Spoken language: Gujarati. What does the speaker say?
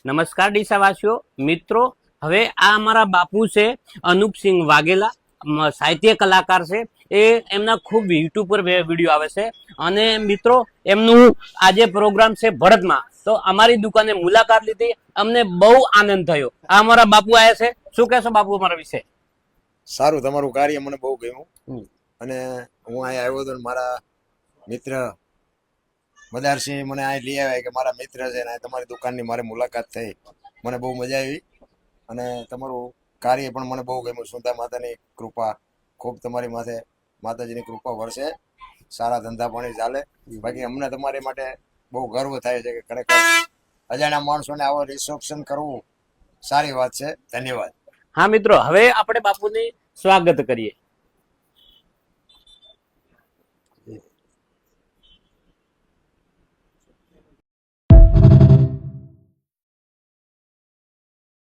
નમસ્કાર ડીસાવાસીઓ મિત્રો, હવે આ અમારા બાપુ છે અનુપસિંહ વાઘેલા, સાહિત્ય કલાકાર છે. એ એમના ખૂબ યુટ્યુબ પર વિડીયો આવે છે. અને મિત્રો, એમનું આજે પ્રોગ્રામ છે ભરતમાં, તો અમારી દુકાને મુલાકાત લીધી, અમને બહુ આનંદ થયો. આ અમારા બાપુ આવ્યા છે. શું કહેશો બાપુ અમારા વિશે? સારું, તમારું કાર્ય મને બહુ ગમ્યું. અને હું અહીંયા આવ્યો હતો, મારા મિત્ર મદારસિંહ મને અહીં લઈ આવ્યા કે મારા મિત્ર છે ને તમારી દુકાનની મારે મુલાકાત થઈ, મને બહુ મજા આવી. અને તમારું કાર્ય પણ મને બહુ ગમ્યું. સુંદા માતાની કૃપા ખૂબ તમારી માથે, માતાજીની કૃપા વરસે, સારા ધંધા પાણી ચાલે. બાકી અમને તમારી માટે બહુ ગર્વ થાય છે કે ખરેખર અજાણ્યા માણસોને આવો રિસેપ્શન કરવું સારી વાત છે. ધન્યવાદ. હા મિત્રો, હવે આપણે બાપુને સ્વાગત કરીએ.